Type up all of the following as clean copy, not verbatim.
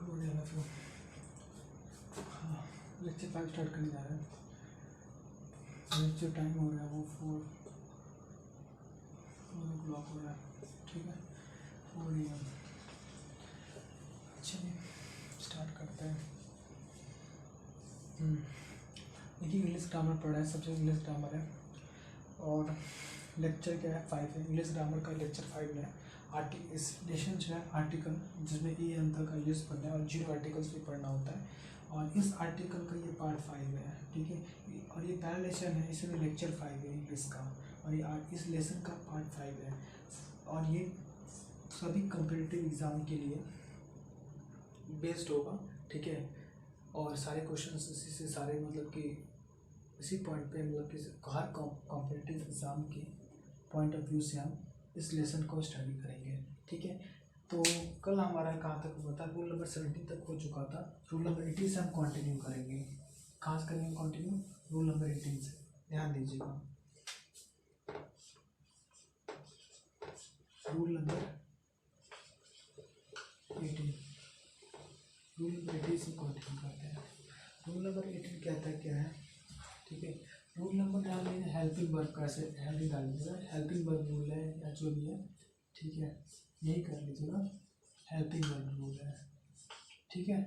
हो जाएगा फिर। हाँ, लेक्चर 5 स्टार्ट करने जा रहे हैं। लेक्चर टाइम हो रहा है वो 4 o'clock हो रहा है, ठीक है 4 AM। चलिए स्टार्ट करते हैं। देखिए इंग्लिश ग्रामर पढ़ा है, सबसे इंग्लिश ग्रामर है और लेक्चर क्या है 5 है। इंग्लिश ग्रामर का लेक्चर 5 है। इस लेसन जो है आर्टिकल जिसमें ए अंतर का यूज़ पढ़ना है और 0 आर्टिकल्स भी पढ़ना होता है और इस आर्टिकल का ये पार्ट 5 है, ठीक है। और ये पहला लेसन है, इसमें लेक्चर 5 है इंग्लिश का और ये इस लेसन का पार्ट 5 है और ये सभी कॉम्पिटिटिव एग्ज़ाम के लिए बेस्ड होगा, ठीक है। और सारे क्वेश्चंस इसी से सारे मतलब कि इसी पॉइंट पे मतलब कि हर कॉम्पिटिटिव एग्ज़ाम के पॉइंट ऑफ व्यू से हम इस लेसन को स्टडी करेंगे, ठीक है। तो कल हमारा कहाँ तक हुआ था, रूल नंबर 17 तक हो चुका था। रूल नंबर 18 से हम कंटिन्यू करेंगे। कहाँ से करेंगे कंटिन्यू? रूल नंबर 18 से, ध्यान दीजिएगा। रूल नंबर 18 से कंटिन्यू करते हैं। रूल नंबर 18 कहता है क्या है, ठीक है। रूल नंबर डाल लीजिए, हेल्पिंग वर्ब का ऐसे हेल्पिंग डाल लीजिएगा, हेल्पिंग वर्ब रूल है या जो भी है, ठीक है, यही कर लीजिएगा। हेल्पिंग वर्ब रूल है, ठीक है,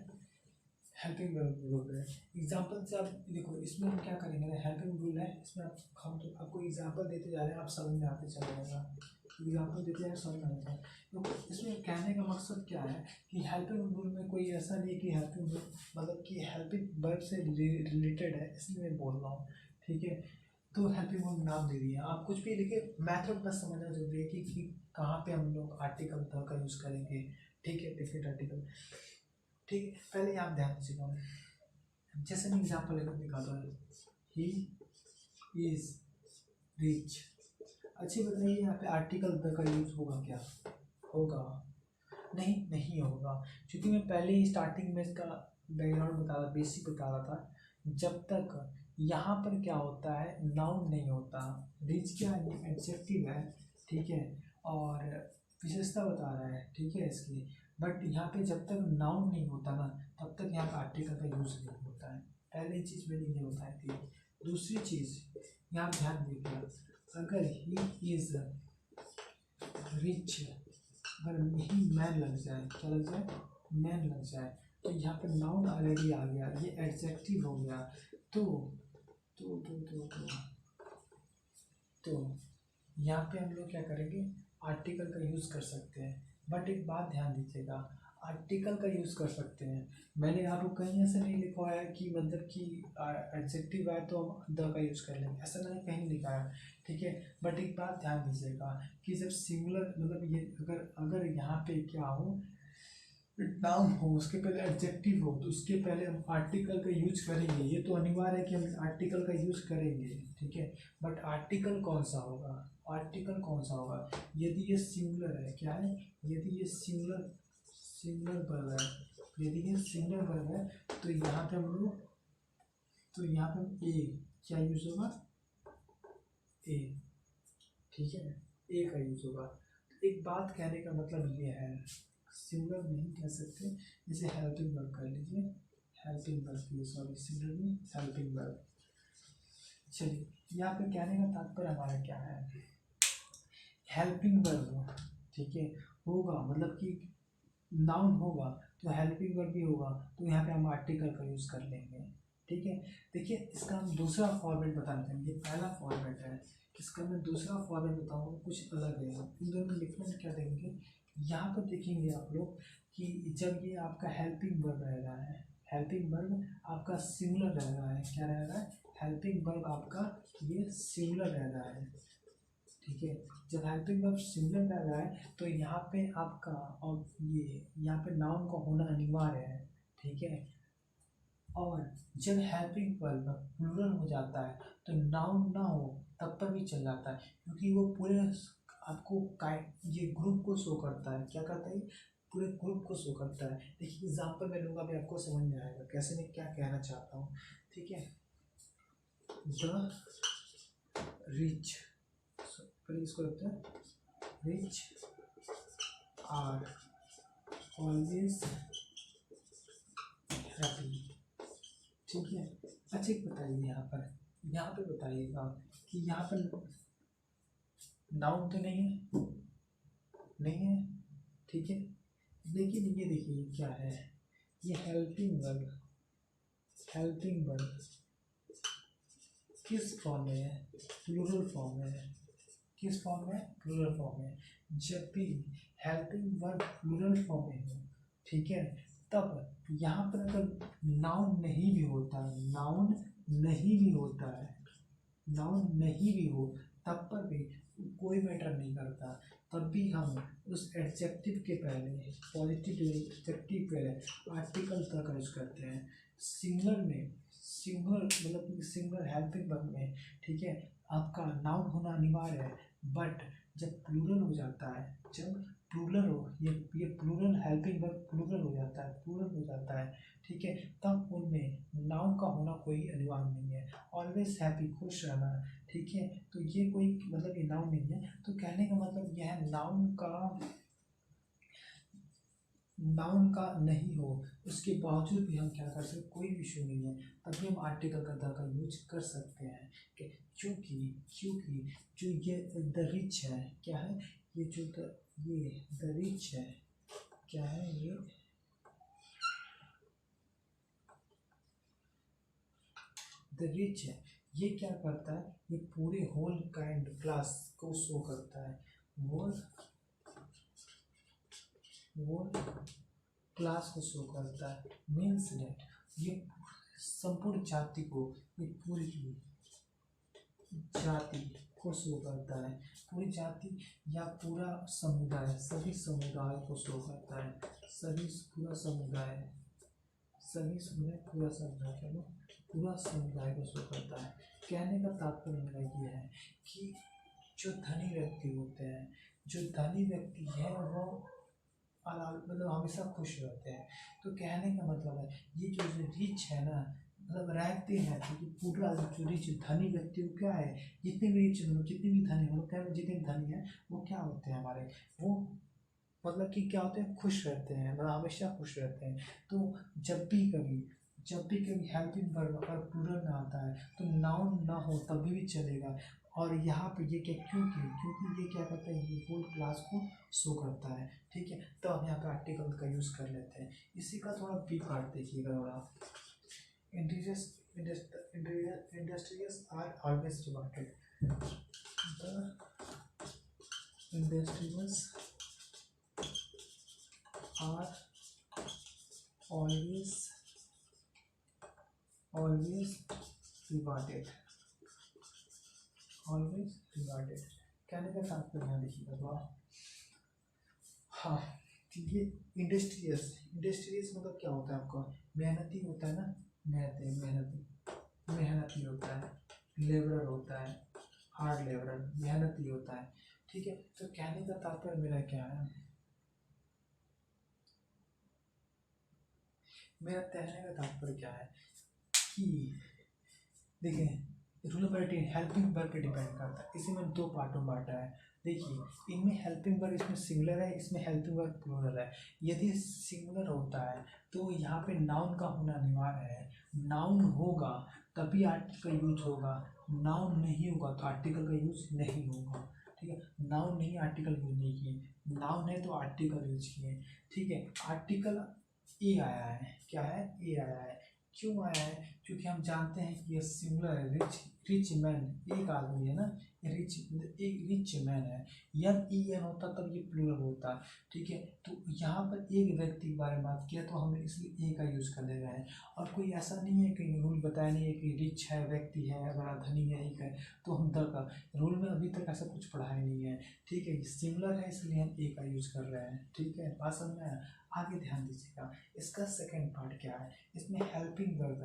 हेल्पिंग वर्ब रूल है। एग्जाम्पल से आप देखो, इसमें हम क्या करेंगे ना, हेल्पिंग रूल है, इसमें हम तो आपको एग्जाम्पल देते जा रहे हैं, आप समझ में आते चला जाएगा। एग्जाम्पल देते हैं समझ में आता है। तो इसमें कहने का मकसद क्या है कि हेल्पिंग रूल में कोई ऐसा नहीं कि हेल्पिंग मतलब कि हेल्पिंग वर्ब से रिलेटेड है, इसलिए मैं बोल रहा हूँ, ठीक है। तो हेल्पिंग वर्ब नाम दे दिए, आप कुछ भी लिखे, मेथड बस समझना जरूरी है कि कहाँ पे हम लोग आर्टिकल द का यूज़ करेंगे, ठीक है, डिफरेंट आर्टिकल, ठीक है। पहले आप ध्यान दीजिएगा, जैसे मैं एग्जाम्पल लेकर दिखाता हूँ, ही इज रिच। अच्छी बताइए यहाँ पे आर्टिकल द का यूज होगा क्या? होगा नहीं होगा, क्योंकि मैं पहले ही स्टार्टिंग में इसका बैकग्राउंड बता रहा, बेसिक बता रहा था। जब तक यहाँ पर क्या होता है, नाउन नहीं होता, रिच क्या है, एडजेक्टिव है, ठीक है, और विशेषता बता रहा है, ठीक है इसकी। बट यहाँ पे जब तक नाउन नहीं होता ना, तब तक यहाँ पर आर्टिकल का यूज नहीं होता है। पहली चीज़ मैंने ये बताई थी। दूसरी चीज़ यहाँ ध्यान दीजिएगा, अगर ही इज रिच, अगर ही मैन लग जाए, क्या लग जाए, मैन लग जाए, तो यहाँ पर नाउन ऑलरेडी आ गया, ये एडजेक्टिव हो गया। तो तो तो तो तो, तो यहाँ पे हम लोग क्या करेंगे, आर्टिकल का यूज़ कर सकते हैं। बट एक बात ध्यान दीजिएगा, आर्टिकल का यूज़ कर सकते हैं, मैंने आपको कहीं ऐसा नहीं लिखा है कि मतलब कि एडजेक्टिव है तो हम द का यूज़ कर लेंगे, ऐसा मैंने कहीं लिखा है, ठीक है। बट एक बात ध्यान दीजिएगा कि जब सिंगुलर मतलब ये अगर यहाँ पे क्या हो, नाउन हो, उसके पहले एडजेक्टिव हो, तो उसके पहले हम आर्टिकल का यूज करेंगे, ये तो अनिवार्य है कि हम आर्टिकल का यूज करेंगे, ठीक है। बट आर्टिकल कौन सा होगा, आर्टिकल कौन सा होगा, यदि ये सिंगुलर है, क्या है, यदि ये सिंगुलर वर्ब है, यदि ये सिंगुलर वर्ब है, तो यहाँ पे हम लोग, तो यहाँ पे हम ए क्या यूज होगा, ए, ठीक है, ए का यूज होगा। तो एक बात कहने का मतलब ये है, सिंगुलर नहीं कह सकते, जैसे हेल्पिंग वर्ब कर लीजिए, हेल्पिंग वर्ब की, सॉरी सिंगुलर नहीं, हेल्पिंग वर्ब। चलिए यहाँ पे कहने का तात्पर्य हमारा क्या है, हेल्पिंग वर्ब, ठीक है, होगा मतलब कि नाउन होगा तो हेल्पिंग वर्ब भी होगा, तो यहाँ पे हम आर्टिकल का यूज़ कर लेंगे, ठीक है। देखिए इसका हम दूसरा फॉर्मेट बताना चाहेंगे, पहला फॉर्मेट है, इसका मैं दूसरा फॉर्मेट बताऊँगा, कुछ अलग है। इन दोनों में डिफरेंस क्या देंगे, यहाँ पर देखेंगे आप लोग कि जब ये आपका हेल्पिंग वर्ब रह रहा है, हेल्पिंग वर्ब आपका सिंगुलर रह रहा है, क्या रह रहा है, हेल्पिंग वर्ब आपका ये सिंगुलर रह रहा है, ठीक है। जब हेल्पिंग वर्ब सिंगुलर रह रहा है तो यहाँ पे आपका और ये यहाँ पे नाउन का होना अनिवार्य है, ठीक है। और जब हेल्पिंग वर्ब प्लूरल हो जाता है तो नाउन ना हो तब पर भी चल जाता है, क्योंकि वो पूरे आपको ये ग्रुप को शो करता है, क्या करता है, पूरे ग्रुप को शो करता है। देखिए एग्जाम्पल मैं लूँगा, भी आपको समझ में आएगा कैसे मैं क्या कहना चाहता हूँ, ठीक है। द रिच, पहले इसको रखते हैं, रिच आर ऑलवेज ठीक है। अच्छा एक बताइए यहाँ पे बताइएगा कि यहाँ पर नाउन तो नहीं है, नहीं है, ठीक है। लेकिन ये देखिए क्या है, ये हेल्पिंग वर्ब किस फॉर्म में है, प्लूरल फॉर्म में है। किस फॉर्म में, प्लूरल फॉर्म में। जब भी हेल्पिंग वर्ब प्लूरल फॉर्म में हो, ठीक है, तब यहाँ पर अगर नाउन नहीं भी होता है, नाउन नहीं भी होता है, नाउन नहीं भी हो तब पर भी कोई मैटर नहीं करता, तब भी हम उस एडजेक्टिव के पहले, पॉजिटिव एडजेक्टिव पहले आर्टिकल तक यूज करते हैं। सिंगुलर में, सिंगुलर मतलब कि सिंगुलर हेल्पिंग वर्ब में, ठीक है, आपका नाउन होना अनिवार्य है। बट जब प्लूरल हो जाता है, जब प्लूरल हो, ये प्लूरल हेल्पिंग वर्ब प्लूरल हो जाता है, प्लूरल हो जाता है, ठीक है, तब उनमें नाउन का होना कोई अनिवार्य नहीं है। ऑलवेज हैप्पी, खुश रहना, ठीक है, तो ये कोई मतलब ये नाउन नहीं है। तो कहने का मतलब यह नाउन का नहीं हो, उसके बावजूद भी हम क्या कर सकते, कोई इशू नहीं है, तभी हम आर्टिकल का यूज कर सकते हैं। क्योंकि क्योंकि जो ये द रिच है, क्या है, ये जो ये द रिच है, क्या है, ये द रिच है, ये क्या करता है, ये पूरे होल काइंड क्लास को शो करता है। होल क्लास को शो करता है, मीन्स दैट ये संपूर्ण जाति को, ये पूरी जाति को शो करता है, पूरी जाति या पूरा समुदाय, सभी समुदाय को शो करता है, सभी पूरा समुदाय, पूरा समुदाय, चलो पूरा समुदाय को शो करता है। कहने का तात्पर्य मेरा ये है कि जो धनी व्यक्ति होते हैं, जो धनी व्यक्ति है वो मतलब हमेशा खुश रहते हैं। तो कहने का मतलब है ये जो रिच है ना, मतलब रहते हैं, क्योंकि पूरा जो रिच धनी व्यक्ति वो क्या है, जितने भी रिच मतलब जितने भी धनी मतलब क्या, जितने धनी है वो क्या होते हैं हमारे, वो मतलब कि क्या होते हैं, खुश रहते हैं, मतलब हमेशा खुश रहते हैं। तो जब भी कभी हेल्पिंग वर्ब अगर प्लूरल में आता है तो नाउन ना हो तभी भी चलेगा। और यहाँ पे ये क्या, क्योंकि ये क्या करता है, ये होल क्लास को शो करता है, ठीक है। तो हम यहाँ पे आर्टिकल का यूज़ कर लेते हैं। इसी का थोड़ा बी पार्ट देखिएगा थोड़ा। Industrious are always divided, the industrious are always rewarded, कहने का तात्पर्य यहाँ देखिएगा थोड़ा। हाँ, ये इंडस्ट्रियस मतलब क्या होता है आपका, मेहनती होता है ना, मेहनती होता है, लेबरर होता है, हार्ड लेबरर, मेहनती होता है, ठीक है। तो कहने का तात्पर्य मेरा क्या है, मेरा कहने का तात्पर्य क्या है कि देखिए रूल नंबर 18 हेल्पिंग वर्ब पे डिपेंड करता है। इसे मैंने दो पार्टों में बांटा है। देखिए इनमें हेल्पिंग वर्ब, इसमें सिंगुलर है, इसमें हेल्पिंग वर्ब प्लूरल है। यदि सिंगुलर होता है तो यहाँ पे नाउन का होना अनिवार्य है। नाउन होगा तभी आर्टिकल यूज होगा, नाउन नहीं होगा तो आर्टिकल का यूज नहीं होगा, ठीक है। नाउन नहीं, आर्टिकल यूज नहीं किए, नाउन है तो आर्टिकल यूज किए, ठीक है। आर्टिकल ए आया है, क्या है, ए आया है। क्यों आया है, क्योंकि हम जानते हैं कि ये सिंगुलर है, रिच मैन, एक आदमी है ना, रिच, एक रिच मैन है, एन होता तब ये प्लूरल होता, ठीक है। तो यहाँ पर एक व्यक्ति के बारे में बात किया तो हमने इसलिए ए का यूज कर ले रहे हैं। और कोई ऐसा नहीं है, कहीं रूल बताया नहीं है कि रिच है व्यक्ति है, अगर धनी है एक है तो हम द का, रूल में अभी तक ऐसा कुछ पढ़ा ही नहीं है, ठीक है। सिंगुलर है इसलिए हम ए का यूज कर रहे हैं, ठीक है। बात समझ में आया, आगे ध्यान दीजिएगा। इसका सेकेंड पार्ट क्या है, इसमें हेल्पिंग वर्ब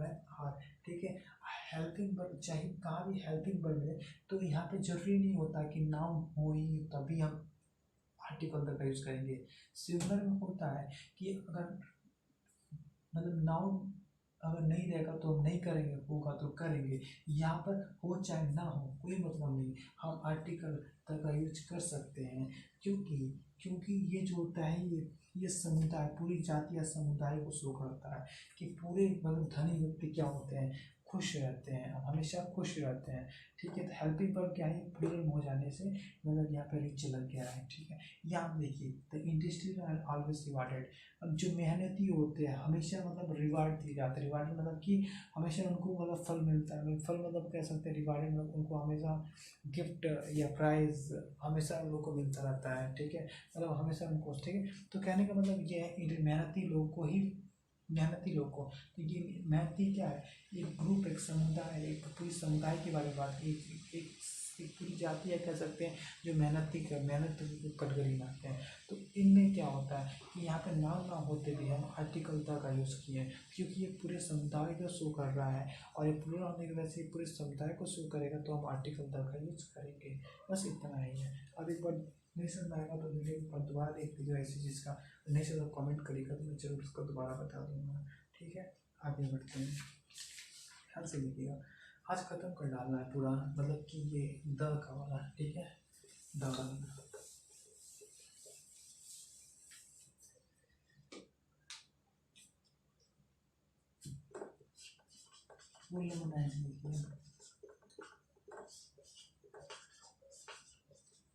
है आर, ठीक है। हेल्पिंग वर्ब चाहे कहाँ भी हेल्पिंग वर्ब है तो यहाँ पे जरूरी नहीं होता कि नाउन हो ही तभी हम आर्टिकल का यूज करेंगे। सिंगुलर में होता है कि अगर मतलब नाउन अगर नहीं रहेगा तो हम नहीं करेंगे, होगा तो करेंगे। यहाँ पर हो चाहे ना हो कोई मतलब नहीं, हम आर्टिकल का यूज कर सकते हैं, क्योंकि क्योंकि ये जो होता है ये समुदाय, पूरी जाति या समुदाय को शो करता है कि पूरे मतलब धनी व्यक्ति क्या होते हैं, खुश रहते हैं, हमेशा खुश रहते हैं। ठीक है, तो हेल्पिंग वर्ब क्या है, प्लूरल हो जाने से मतलब यहाँ पे रिच लग गया है। ठीक है, यहाँ आप देखिए the industrial are always rewarded. अब जो मेहनती होते हैं हमेशा मतलब रिवार्ड दिए जाते हैं। रिवार्ड मतलब कि हमेशा उनको मतलब फल मिलता है, मतलब फल मतलब कह सकते हैं रिवार्ड मतलब उनको हमेशा गिफ्ट या प्राइज हमेशा उन लोग को मिलता रहता है। ठीक है, मतलब हमेशा उनको, ठीक है, तो कहने का मतलब ये है कि मेहनती लोग को ही, मेहनती लोग को, तो ये मेहनती क्या है, एक ग्रुप, एक समुदाय, एक पूरी समुदाय के बारे में बात, एक एक पूरी जाति है कह सकते हैं जो मेहनत की कैटेगरी में आते हैं। तो इनमें क्या होता है कि यहाँ पे नाउन ना होते भी हम आर्टिकल द का यूज़ किए हैं, क्योंकि ये पूरे समुदाय को शो कर रहा है और ये प्लूरल होने की वजह से पूरे समुदाय को शो करेगा, तो हम आर्टिकल द का यूज़ करेंगे। बस इतना ही है। अब एक बार नहीं समझ आएगा तो वीडियो पर दोबारा देख लीजिए ऐसी चीज़ का, नहीं समझ तो कमेंट करिएगा तो मैं जरूर उसको दोबारा बता दूंगा। ठीक है, आगे बढ़ते हैं, ध्यान से लिखिएगा। आज ख़त्म कर डालना है पूरा, मतलब कि ये द का वाला। ठीक है, द बोलने में नहीं लिखिए।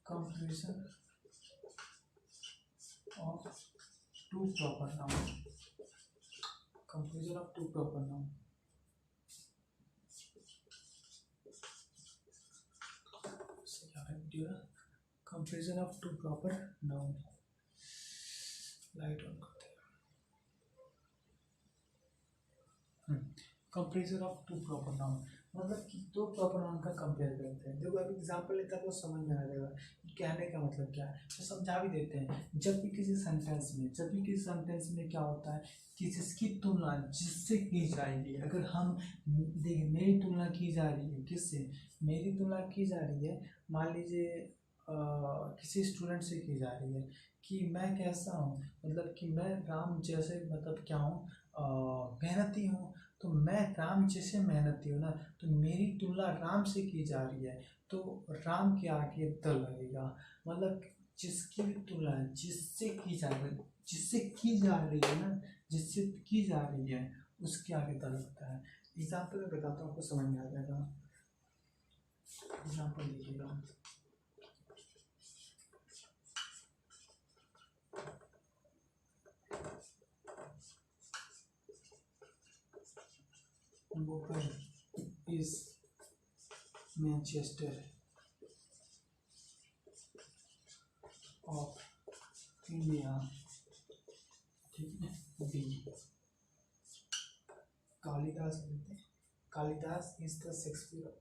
Completion of two proper noun, conclusion of two proper noun. Comparison of two proper noun, light on करते हैं। Comparison of two proper noun मतलब कि दो प्रॉपर नाउन का कंपेयर करते हैं। देखो अभी एग्जांपल लेता है तो समझ में आ जाएगा कहने का मतलब क्या है, तो समझा भी देते हैं। जब भी किसी सेंटेंस में क्या होता है कि जिसकी तुलना जिससे की जाएगी, अगर हम देखिए मेरी तुलना की जा रही है किससे, मेरी तुलना की जा रही है मान लीजिए किसी स्टूडेंट से की जा रही है कि मैं कैसा हूँ, मतलब कि मैं राम जैसे मतलब क्या हूँ, मेहनती हूँ। तो मैं राम जैसे मेहनती हूँ ना, तो मेरी तुलना राम से की जा रही है, तो राम के आगे द लगेगा। मतलब जिसकी भी तुलना जिससे की जा रही है ना, जिससे की जा रही है उसके आगे द लगता है। एग्जाम्पल में बताता हूँ, आपको समझ में आ जाएगा। एग्जाम्पल देखिएगा, Bhopal is Manchester of India। ठीक है, बी कालिदास बोलते हैं, Kalidas is the Shakespeare,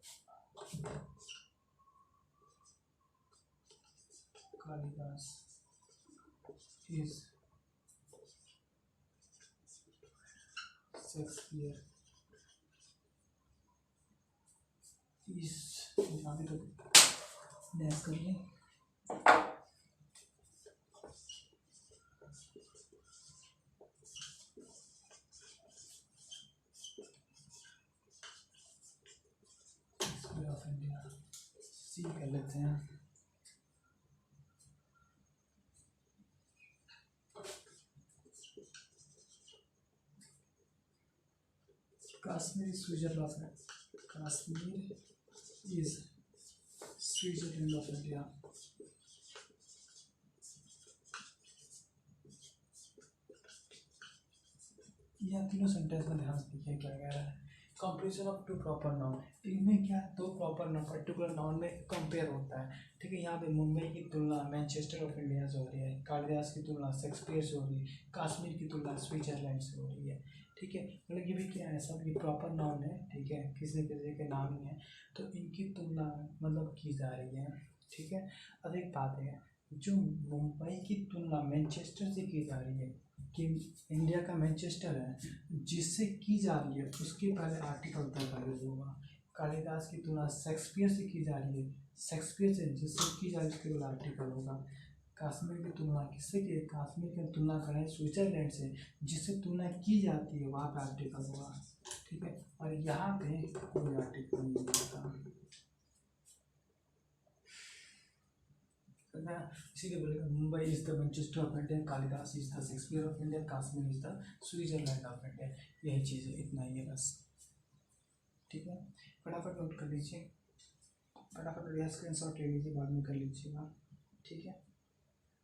Kalidas is Shakespeare is, यहाँ पे तो डैश करिए, ऑफ इंडिया, सी कर लेते हैं। Kashmir Switzerland, Kashmir is Switzerland of India. यह तीनों सेंटेंस में ध्यान से देखिए क्या कह रहा है। Comparison of two proper noun, इनमें क्या दो प्रॉपर नाउन पर्टिकुलर नाउन में कंपेयर होता है। ठीक है, यहाँ पे मुंबई की तुलना मैनचेस्टर ऑफ इंडिया से हो रही है, कालिदास की तुलना शेक्सपियर से हो रही है, कश्मीर की तुलना स्विट्जरलैंड से हो रही है। ठीक है, मतलब ये भी क्या है, सब ये प्रॉपर नाउन है। ठीक है, किसी किसी के नाम ही है, तो इनकी तुलना मतलब की जा रही है। ठीक है, अब एक बात है, जो मुंबई की तुलना मैनचेस्टर से की जा रही है कि इंडिया का मैनचेस्टर है, जिससे की जा रही है उसके पहले आर्टिकल तक का यूज होगा। कालिदास की तुलना शेक्सपियर से की जा रही है, शेक्सपियर से जिससे की जा रही है उसके बाद आर्टिकल होगा। कश्मीर की तुलना किससे की, कश्मीर की तुलना करें स्विट्जरलैंड से, जिससे तुलना की जाती है वहाँ पे आर्टिकल होगा। ठीक है, और यहाँ पे कोई आर्टिकल नहीं होता। ना, इसीलिए बोलेगा Mumbai is the Manchester of India, Kalidas is the Shakespeare of India, Kashmir is the Switzerland of India. यही चीज़ है, इतना ही है बस। ठीक है, फटाफट नोट कर लीजिए, फटाफट या स्क्रीन शॉट ले लीजिए, बाद में कर लीजिएगा। ठीक है,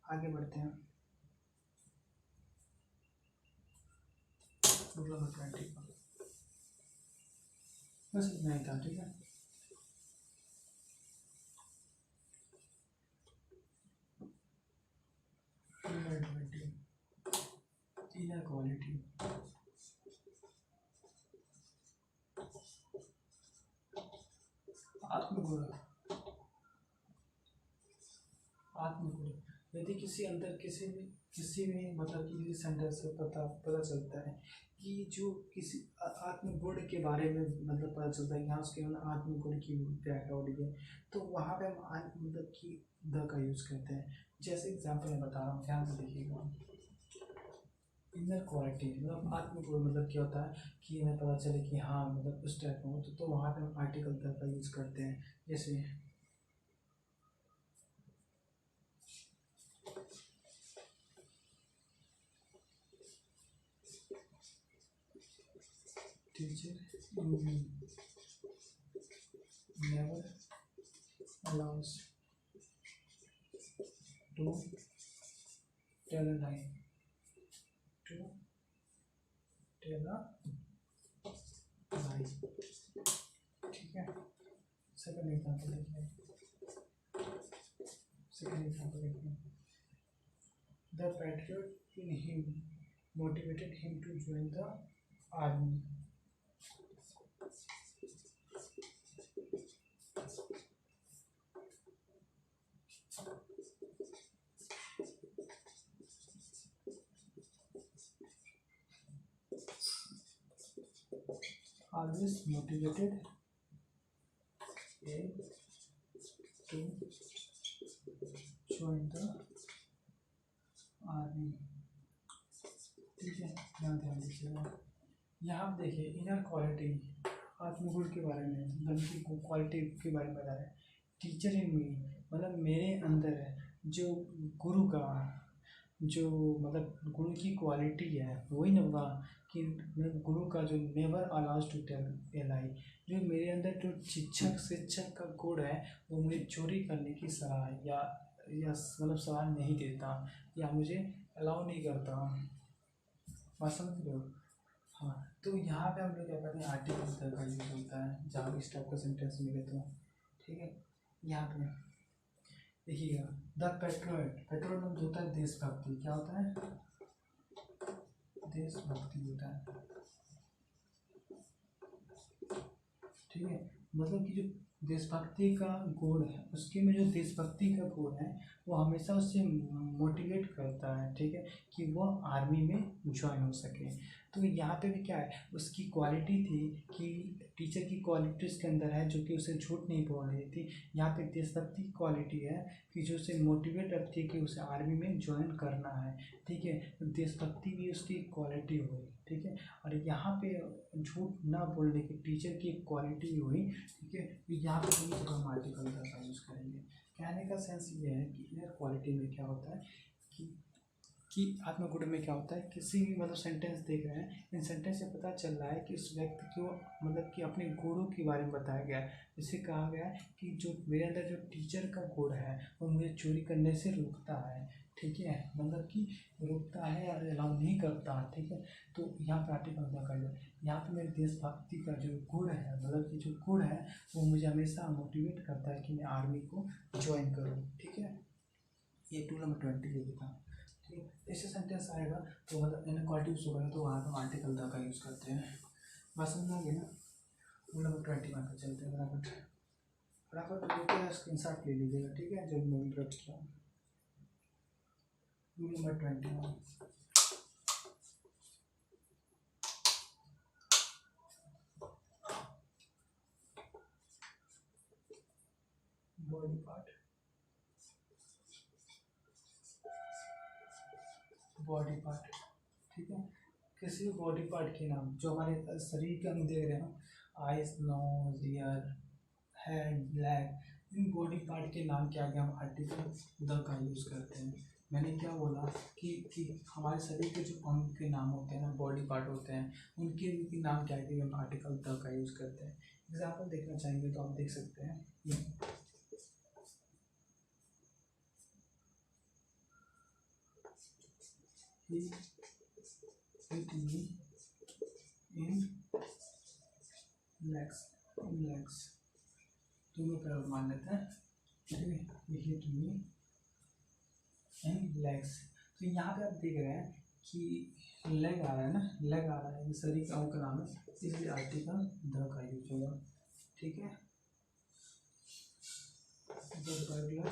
आगे बढ़ते हैं। रूल नंबर 20 का बस इतना ही था। ठीक है, इनर क्वालिटी, आत्मगुण, आत्मगुण। यदि किसी अंदर किसी में मतलब किसी सेंटेंस से पता चलता है कि जो किसी आत्मगुण के बारे में मतलब पता चलता है कि हाँ उसके अंदर आत्मगुण की व्याख्या हो रही है, तो वहाँ पे हम मतलब कि द का यूज करते हैं। जैसे एग्जाम्पल मैं बता रहा हूँ, ध्यान से देखिएगा। इनर क्वालिटी मतलब आत्मगुण मतलब क्या होता है कि हमें पता चले कि हाँ मतलब उस टाइप में हो, तो वहाँ पे हम आर्टिकल द का यूज करते हैं। जैसे teacher in me never allows to tell a lie, to tell a lie। ठीक है, सेकंड एग्जांपल देखिए, सेकंड एग्जांपल देखिए। The patriot in him motivated him to join the army। always motivated him to join the army। ठीक है, यहाँ ध्यान दीजिएगा। यहाँ आप देखिए इनर क्वालिटी, आत्मगुण के बारे में मतलब की क्वालिटी के बारे में बता रहे हैं। टीचर इन मी मतलब मेरे अंदर है जो गुरु का जो मतलब गुरु की क्वालिटी है, वही ना होगा कि गुरु का जो never allows to tell a lie, जो मेरे अंदर जो शिक्षक का गुण है वो मुझे चोरी करने की सलाह या मतलब सलाह नहीं देता या मुझे अलाउ नहीं करता। बात समझ रहे हो? हाँ, तो यहाँ पे हम लोग क्या करते हैं, आर्टिकल का यूज होता है जहाँ भी इस टाइप का सेंटेंस मिले तो। ठीक है, यहाँ पे देखिएगा, द पेट्रियट, पेट्रियट मतलब होता है देशभक्ति। क्या होता है? देशभक्ति होता है। ठीक है, मतलब कि जो देशभक्ति का गुण है उसके में जो देशभक्ति का गुण है वो हमेशा उससे मोटिवेट करता है। ठीक है, कि वो आर्मी में ज्वाइन हो सके। तो यहाँ पे भी क्या है, उसकी क्वालिटी थी कि टीचर की क्वालिटी उसके अंदर है जो कि उसे झूठ नहीं बोल रही थी। यहाँ पे देशभक्ति की क्वालिटी है कि जो उसे मोटिवेट रखती है कि उसे आर्मी में ज्वाइन करना है। ठीक है, तो देशभक्ति भी उसकी क्वालिटी हुई। ठीक है, और यहाँ पे झूठ ना बोलने की टीचर की क्वालिटी हुई। ठीक है, यहाँ पे दोनों जगह हम आर्टिकल का यूज़ करेंगे। कहने का सेंस ये है कि इनर क्वालिटी में क्या होता है कि आत्मगुण में क्या होता है, किसी भी मतलब सेंटेंस देख रहे हैं, इन सेंटेंस से पता चल रहा है कि उस व्यक्ति को मतलब कि अपने गुणों के बारे में बताया गया है। जिससे कहा गया है कि जो मेरे अंदर जो टीचर का गुण है वो मुझे चोरी करने से रोकता है। ठीक है, मतलब कि रोकता है और अलाउ नहीं करता। ठीक है, तो यहाँ पे आर्टिकल कर लो। यहाँ पे मेरे देशभक्ति का जो गुण है मतलब कि जो गुण है वो मुझे हमेशा मोटिवेट करता है कि मैं आर्मी को ज्वाइन करूँ। ठीक है, ये 2 नंबर 20 लिखा था। ठीक है, ऐसे सेंटेंस आएगा तो मतलब इनक्वालिटी यूज होगा तो वहाँ पर आर्टिकल द का यूज़ करते हैं। बात समझ आ गई ना? 2 नंबर 21 पे चलते हैं। फटाफट फटाफट लेके स्क्रीन शॉट ले लीजिएगा। ठीक है, जो मैंने ड्रॉप किया। 2 number 21, body part, body part. ठीक है, किसी भी बॉडी पार्ट के नाम जो हमारे शरीर के अंग देख रहे हैं, eyes, nose, ear, head, leg, इन बॉडी पार्ट के नाम के आगे हम आर्टिकल द का यूज़ करते हैं। मैंने क्या बोला कि हमारे शरीर के जो अंग के नाम होते हैं ना, बॉडी पार्ट होते हैं, उनके भी नाम के आगे हम आर्टिकल द का यूज़ करते हैं। एग्जाम्पल देखना चाहेंगे तो आप देख सकते हैं। लेग्स दोनों पैर मान लेते हैं, ठीक है। ये हिट मी एंड लेग्स। तो यहाँ पे आप देख रहे हैं कि लेग आ रहा है ना, लेग आ रहा है, ये शरीर का अंग का नाम है, इसलिए आर्टिकल द का यूज होगा, ठीक है। The burglar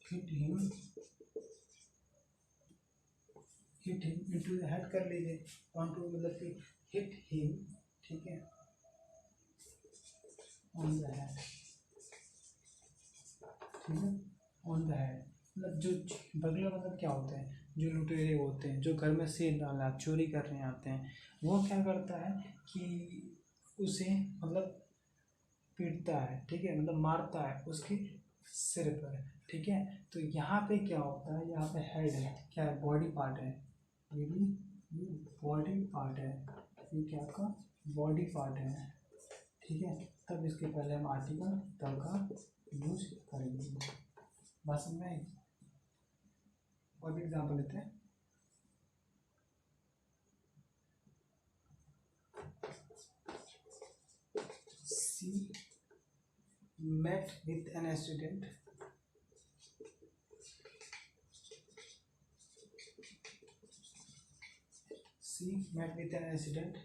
hit him into the head कर लीजिए, ऑन टू मतलब कि हिट हिम, ठीक है, ऑन द हेड, ठीक है, ऑन द हेड। मतलब जो बर्गलर मतलब क्या होता है, जो लुटेरे होते हैं, जो घर में से डालना चोरी करने आते हैं, वो क्या करता है कि उसे मतलब पीटता है, ठीक है, मतलब मारता है उसके सिर पर, ठीक है। तो यहाँ पे क्या होता है, यहाँ पे हेड है, क्या है, बॉडी पार्ट है, ये भी बॉडी पार्ट है, ये क्या आपका बॉडी पार्ट है, ठीक है। तब इसके पहले हम आर्टिकल द का यूज करेंगे। बात समझ में आई? और भी एग्जाम्पल लेते हैं। सी met with an accident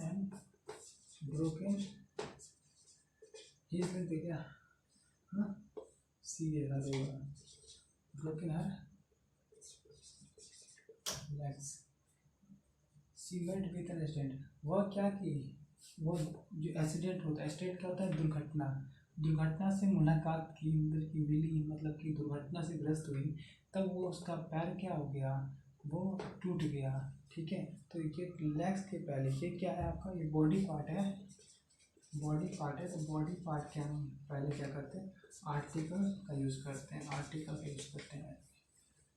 and broken his leg, क्या हाँ सी है broken her legs। C met with an accident, वह क्या की, वो जो एक्सीडेंट होता है, एक्सीडेंट क्या होता है, दुर्घटना, दुर्घटना से मुलाकात की, मतलब की मिली, मतलब कि दुर्घटना से ग्रस्त हुई, तब वो उसका पैर क्या हो गया, वो टूट गया, ठीक है। तो ये लेग्स के पहले ये क्या है आपका, ये बॉडी पार्ट है, बॉडी पार्ट है। तो बॉडी पार्ट के हम पहले क्या करते हैं, आर्टिकल का यूज़ करते हैं, आर्टिकल का यूज़ करते हैं।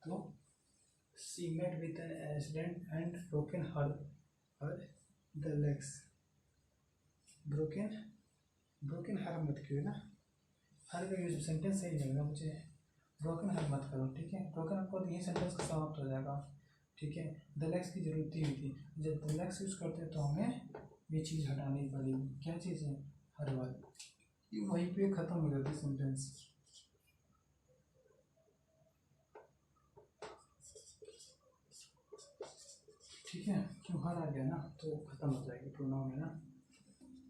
तो she met with an accident and broken her the legs, broken her मत करो ना, हर का यूज सेंटेंस सही लगेगा मुझे, ब्रोकन हर मत करो, ठीक है। ब्रोकन आपको यही सेंटेंस का समाप्त हो जाएगा, ठीक है। द लेग्स की जरूरत ही नहीं थी, जब द लेग्स यूज़ करते हैं तो हमें ये चीज़ हटानी पड़ेगी, क्या चीज़ है, हर बार वहीं पे ख़त्म हो जाती सेंटेंस, ठीक है। क्यों हर आ गया ना तो ख़त्म हो जाएगी प्रोनाउन है ना।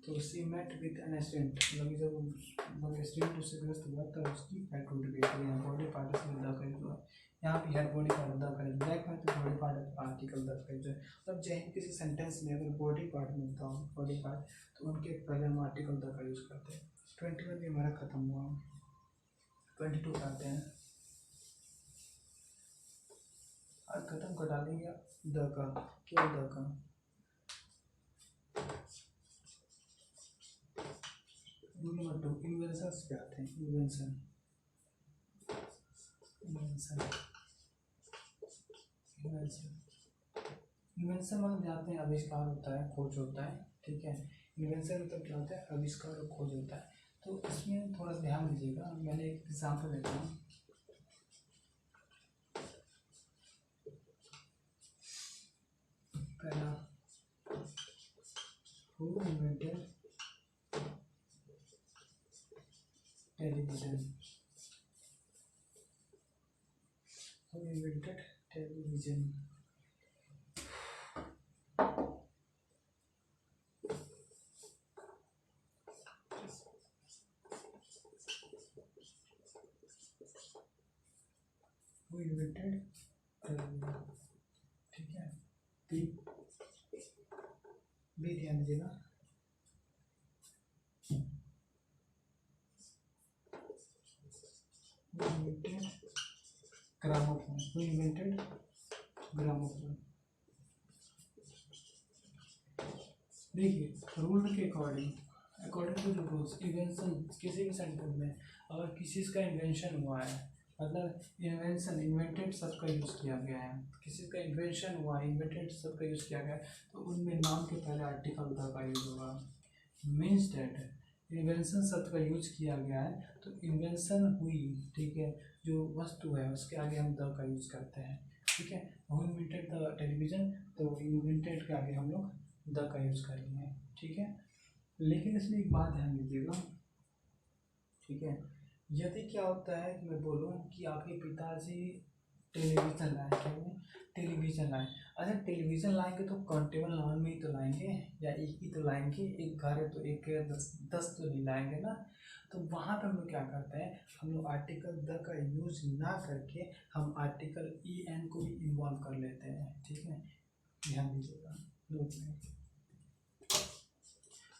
तो she met with an accident, मतलब जब एक्सीडेंट उससे ग्रस्त हुआ तब उसकी पैर टूट गई, तो यहाँ बॉडी पार्ट से द का यूज हुआ, यहाँ पे हेड बॉडी पार्ट द का यूज, बैक में तो बॉडी पार्ट आर्टिकल द का यूज है। मतलब चाहे किसी सेंटेंस में अगर बॉडी पार्ट मिलता हो, बॉडी पार्ट, तो उनके पहले हम आर्टिकल द का यूज़ करते हैं। 21 भी हमारा ख़त्म हुआ, 22 आते हैं, आज ख़त्म कर डालेंगे द का, क्या द का, नंबर 2 इन्वेंशंस पे आते हैं। इन्वेंशन मतलब जानते हैं आविष्कार होता है, खोज होता है, ठीक है। इन्वेंशन मतलब क्या होता है, आविष्कार और खोज होता है। तो इसमें थोड़ा ध्यान दीजिएगा, मैंने एक एग्जाम्पल देता हूँ। पहला, who invented television, who invented television, who invented television, ठीक है। बी ध्यान दीजिएगा, ग्रामोफोन, हु इन्वेंटेड ग्रामोफोन, देखिए रूल के according to the rules invention किसी भी सेंटेंस में अगर किसी का इन्वेंशन हुआ है, मतलब इन्वेंशन इन्वेंटेड शब्द का यूज़ किया गया है, किसी का इन्वेंशन हुआ है, इन्वेंटेड शब्द का यूज़ किया गया है, तो उनमें नाम के पहले आर्टिकल द का यूज होगा। मीन्स डेट इन्वेंशन शब्द का यूज किया गया है तो इन्वेंशन हुई, ठीक है, जो वस्तु है उसके आगे हम द का यूज करते हैं, ठीक है। हु इन्वेंटेड द टेलीविजन, तो इन्वेंटेड के आगे हम लोग द का यूज करेंगे, ठीक है। लेकिन इसमें एक बात ध्यान दीजिएगा, ठीक है, यदि क्या होता है कि मैं बोलूँ कि आपके पिताजी टेलीविज़न लाए, क्या बोले टेलीविज़न लाए, अच्छा टेलीविज़न लाएंगे तो काउंटेबल नाउन में ही तो लाएंगे या एक ही तो लाएंगे, एक घर है तो एक है, दस तो नहीं लाएंगे ना। तो वहाँ पर हम लोग क्या करते हैं, हम लोग आर्टिकल द का यूज ना करके हम आर्टिकल ई एन को भी इन्वॉल्व कर लेते हैं, ठीक है। ध्यान दीजिएगा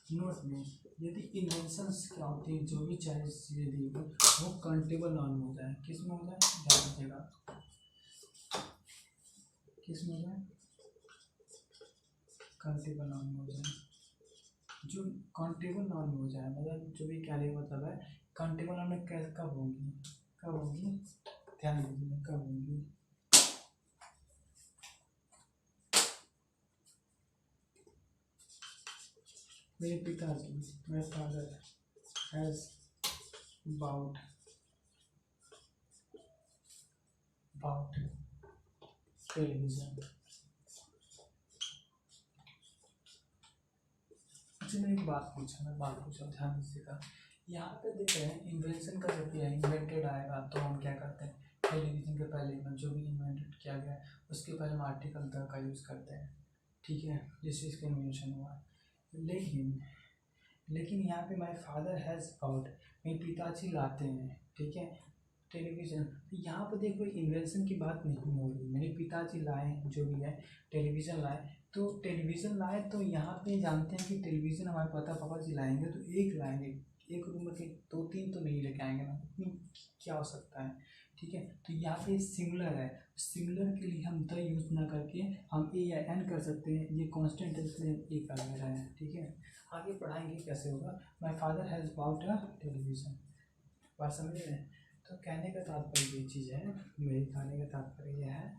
नोट में यदि इन्वेंशंस क्या होती है, जो भी चाहे चीज़ें दी गई वो काउंटेबल नाउन में हो जाए, किस में हो जाए, ध्यान दीजिएगा, किस में हो जाए, काउंटेबल नाउन में हो जाए। जो काउंटेबल नाउन में हो जाए मतलब जो भी क्या मतलब है, काउंटेबल नाउन में कैसे कब होंगी, कब होंगी, ध्यान दीजिए कब होंगी। मेरे पिताजी, my father has bought television. अच्छा मैं एक बात पूछा ध्यान दीजिएगा, यहाँ पे देख रहे हैं इन्वेंशन का जब भी इन्वेंटेड आएगा तो हम क्या करते हैं, टेलीविजन के पहले में जो भी इन्वेंटेड किया गया है उसके पहले हम आर्टिकल द का यूज़ करते हैं, ठीक है, जिस चीज़ का इन्वेंशन हुआ है। लेकिन यहाँ पे माय फादर हैज़ बाउट, मेरे पिताजी लाते हैं, ठीक है, टेलीविज़न। तो यहाँ पर देखो इन्वेंशन की बात नहीं हो रही, मेरे पिताजी लाए जो भी है टेलीविज़न लाए, तो टेलीविज़न लाए तो यहाँ पे जानते हैं कि टेलीविज़न हमारे पापा जी लाएंगे तो एक लाएंगे, एक रूम के दो तीन तो नहीं लेके आएंगे ना, इतनी क्या हो सकता है, ठीक है। तो यहाँ पे सिंगुलर है, सिंगुलर के लिए हम द यूज़ ना करके हम ए या एन कर सकते हैं, ये कांस्टेंट है इसलिए ए कर ले रहे हैं, ठीक है। आगे पढ़ाएंगे कैसे होगा, my father has bought a television, बात समझ रहे हैं। तो कहने का तात्पर्य ये चीज़ है, मेरे कहने का तात्पर्य यह है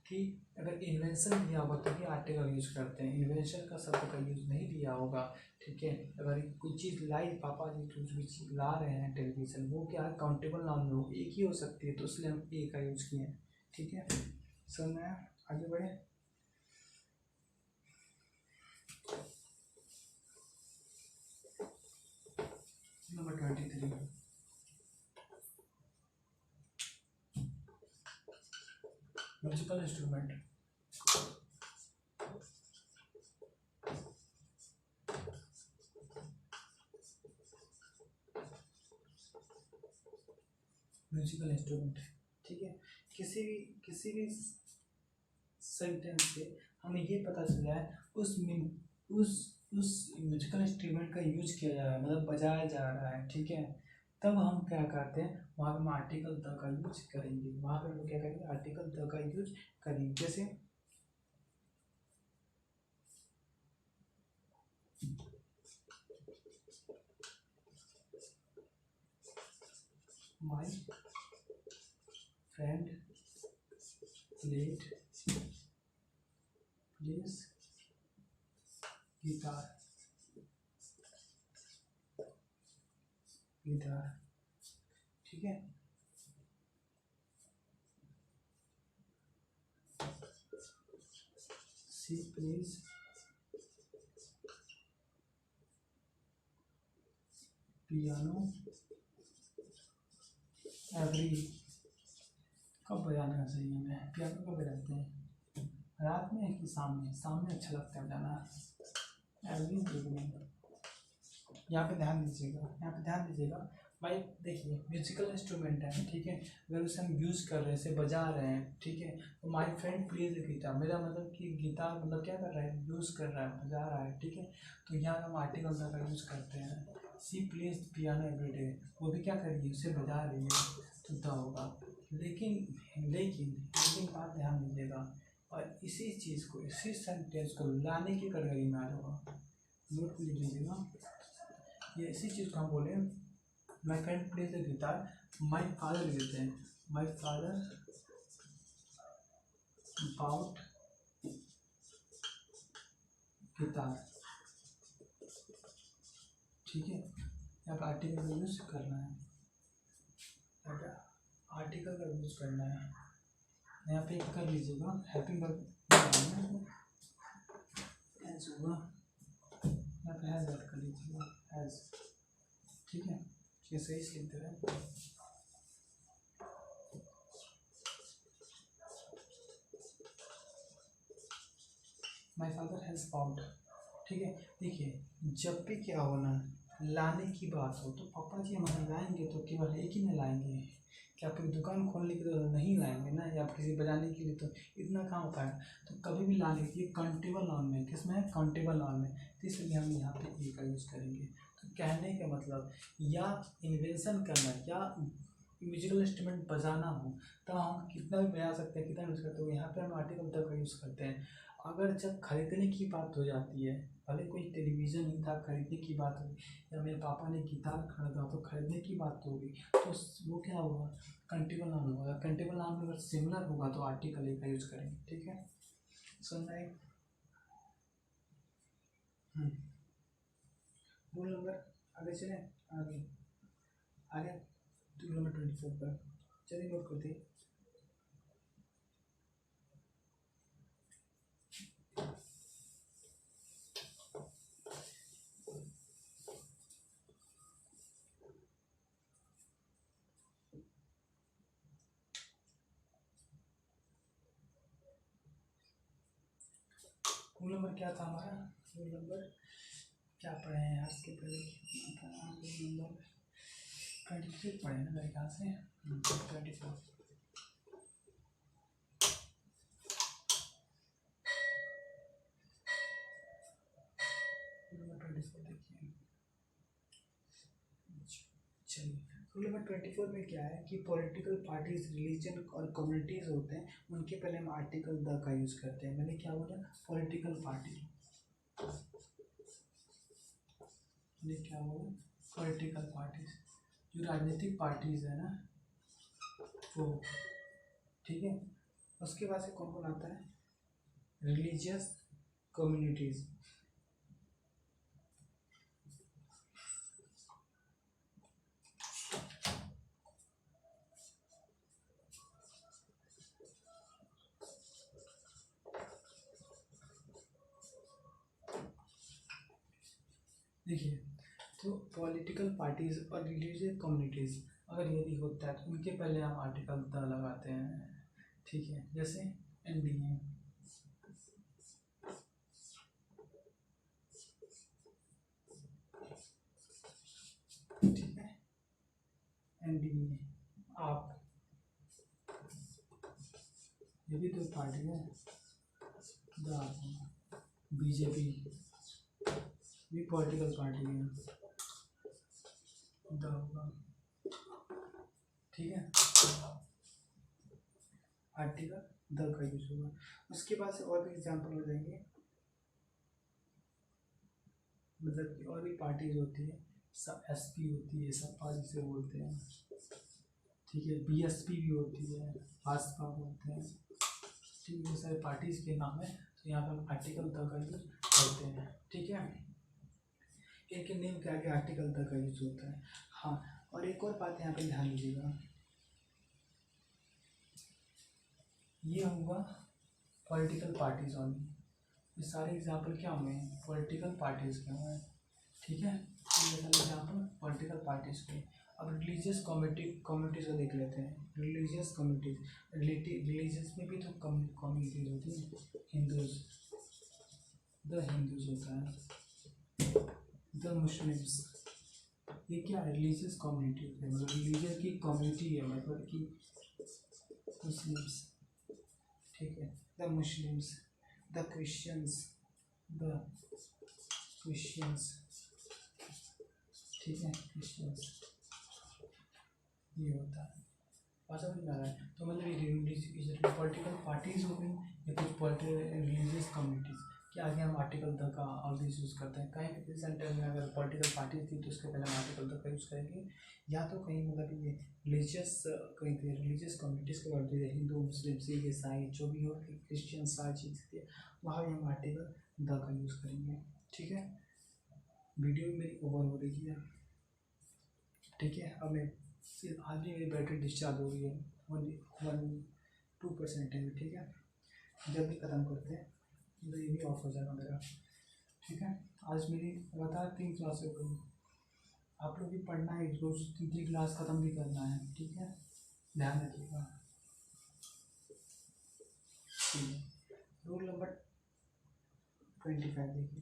कि अगर इन्वेंशन दिया होगा तभी आर्टिकल यूज़ करते हैं, इन्वेंशन का शब्द का यूज़ नहीं दिया होगा, ठीक है। अगर कोई चीज़ लाई पापा जी कुछ भी चीज़ ला रहे हैं टेलीविज़न, वो क्या है काउंटेबल नाउन में हो, एक ही हो सकती है, तो इसलिए हम ए का यूज़ किए हैं, ठीक है। समझ में आगे बढ़े। Number 23 musical instrument. Musical instrument, ठीक है, किसी भी सेंटेंस से हमें ये पता चला है उस म्यूजिकल इंस्ट्रूमेंट का यूज किया जा रहा है, मतलब बजाया जा रहा है, ठीक है, तब हम क्या करते हैं, वहाँ पे हम आर्टिकल द का यूज करेंगे, वहाँ पे हम क्या करेंगे, आर्टिकल द का यूज करेंगे। जैसे माय फ्रेंड प्लेज गिटार, ठीक है। सी प्लेज पियानो एवरी, कब बजाना सही है, मैं पियानो कब बजाते हैं, रात में कि सामने अच्छा लगता है बजाना, एवरी इवनिंग। यहाँ पे ध्यान दीजिएगा भाई, देखिए म्यूजिकल इंस्ट्रूमेंट है, ठीक है, अगर उसे हम यूज़ कर रहे हैं, इसे बजा रहे हैं, ठीक है, तो माय फ्रेंड प्लेज गिटार, मेरा मतलब कि गिटार मतलब क्या कर रहा है, यूज़ कर रहा है, बजा रहा है, ठीक है। तो यहाँ हम आर्टिकल का यूज़ करते हैं। सी प्लेज पियानो एवरीडे, वो भी क्या कर रही है, उसे बजा रही है, तो द होगा। लेकिन बात ध्यान दीजिएगा, और इसी चीज़ को, इसी सेंटेंस को लाने की कैटेगरी में आ जाएगा, नोट लिख लीजिएगा। ये इसी चीज़ को हम बोले my friend plays the guitar, my father लेते हैं, माई फादर बाउट गिटार। ठीक है, यहाँ पर आर्टिकल का यूज करना है, यहाँ पे आर्टिकल का यूज करना है। यहाँ पे कर लीजिएगा हेल्पिंग वर्ब हैज़ होगा, यहाँ पे हैज़ ऐड कर लीजिएगा हैज़। ठीक है, ये सही से लिख दे रहे हैं। My father has found. ठीक है, देखिए जब भी क्या होना लाने की बात हो तो पापा जी हमारे लाएंगे तो केवल एक ही में लाएंगे, क्या आपकी दुकान खोलने के लिए तो नहीं लाएंगे ना, या किसी बजाने के लिए तो इतना कहाँ हो पाएगा। तो कभी भी लाने के लिए काउंटेबल नाउन में, किसमें काउंटेबल नाउन में, तो इसलिए हम यहाँ पे ए का यूज़ करेंगे। तो कहने का मतलब या इन्वेंशन करना या म्यूजिकल इंस्ट्रूमेंट बजाना हो तो हम कितना भी बजा सकते हैं, कितना यूज़ करते हैं, यहाँ पे हम आर्टिकल द का यूज़ करते हैं। अगर जब खरीदने की बात हो जाती है, भले कोई टेलीविज़न ही था खरीदने की बात हुई, या मेरे पापा ने गिटार खरीदा तो खरीदने की बात होगी, तो वो क्या होगा कंटेबल नाउन होगा। कंटेबल नाउन में अगर सिमिलर होगा तो आर्टिकल ए का यूज़ करेंगे। ठीक है, सुनना है। रूल नंबर आगे चले, आगे आगे रूल नंबर 24 पर चलिए नोट करते हैं। रूल नंबर क्या था हमारा, रूल नंबर क्या पढ़े हैं आज के पहले, रूल नंबर 23 पढ़े ना मेरे ख्याल से, 24। चलिए रूल नंबर 24 में क्या है कि पॉलिटिकल पार्टीज रिलीजन और कम्युनिटीज़ होते हैं, उनके पहले हम आर्टिकल द का यूज़ करते हैं। मैंने क्या बोला, पॉलिटिकल पार्टी, मैंने क्या बोला, पॉलिटिकल पार्टीज, जो राजनीतिक पार्टीज है ना वो। ठीक है, उसके बाद से कौन कौन आता है, रिलीजियस कम्युनिटीज़। देखिए तो पॉलिटिकल पार्टीज और रिलीजियस कम्युनिटीज़ अगर यदि होता है तो उनके पहले हम आर्टिकल द लगाते हैं। ठीक है, जैसे एनडीए, ठीक है, एनडीए आप, ये भी तो पार्टी है, द बीजेपी भी पॉलिटिकल पार्टी है, द होगा। ठीक है, आर्टिकल द का यूज होगा। उसके बाद से और भी एग्जाम्पल हो जाएंगे, मतलब कि और भी पार्टीज होती है, सब एसपी होती है, सपा जिसे बोलते हैं। ठीक है, बीएसपी भी होती है, भाजपा बोलते हैं। ठीक है, ये सारे पार्टीज के नाम है, तो यहाँ पे हम आर्टिकल द का यूज करते हैं। ठीक है, इनके नेम के आगे आर्टिकल द का यूज होता है। हाँ, और एक और बात यहाँ पे ध्यान दीजिएगा, ये होगा पॉलिटिकल पार्टीज ऑनली। ये सारे एग्जाम्पल क्या हुए हैं, पॉलिटिकल पार्टीज के हुए हैं। ठीक है, ये सारे एग्जाम्पल पॉलिटिकल पार्टीज के। अब रिलीजियस कम्युनिटीज को देख लेते हैं। रिलीजियस कम्युनिटीज, रिलीजियस में भी तो कम्युनिटीज होती है, हिंदूज, द हिंदूज होता है, द मुस्लिम्स, ये क्या है, रिलीजियस कम्युनिटी है, मतलब रिलीजियस की कम्युनिटी है, मतलब कि मुस्लिम्स। ठीक है, the Muslims, the Christians, the Christians. ठीक है, क्रिश्चियंस ये होता है। और समझ में आ रहा है, तो मतलब ये पॉलिटिकल पार्टीज हो गई या कुछ पॉलिटिकल रिलीजियस कम्युनिटीज। कि आगे हम आर्टिकल द का ऑलवेज यूज़ करते हैं। कहीं भी सेंटर में अगर पॉलिटिकल पार्टी थी तो उसके पहले हम आर्टिकल द का यूज़ करेंगे, या तो कहीं मतलब ये रिलीजियस कहीं पे रिलीजियस कम्युनिटीज़ के वर्ड है, हिंदू मुस्लिम सिख ईसाई जो भी हो, क्रिश्चियन सारी चीज़ थी, वहाँ भी हम आर्टिकल द का यूज़ करेंगे। ठीक है, वीडियो मेरी ओवर हो रही है। ठीक है, अब मैं आज भी मेरी बैटरी डिस्चार्ज हो रही है, 1-2% है। ठीक है, जब भी ख़त्म करते हैं तो ये भी ऑफ हो जाएगा मेरा। ठीक है, आज मेरी लगातार 3 क्लासें हुई। आप लोग भी पढ़ना है, रोज 3 क्लास ख़त्म भी करना है। ठीक है, ध्यान रखिएगा। रूल नंबर 25 देखिए।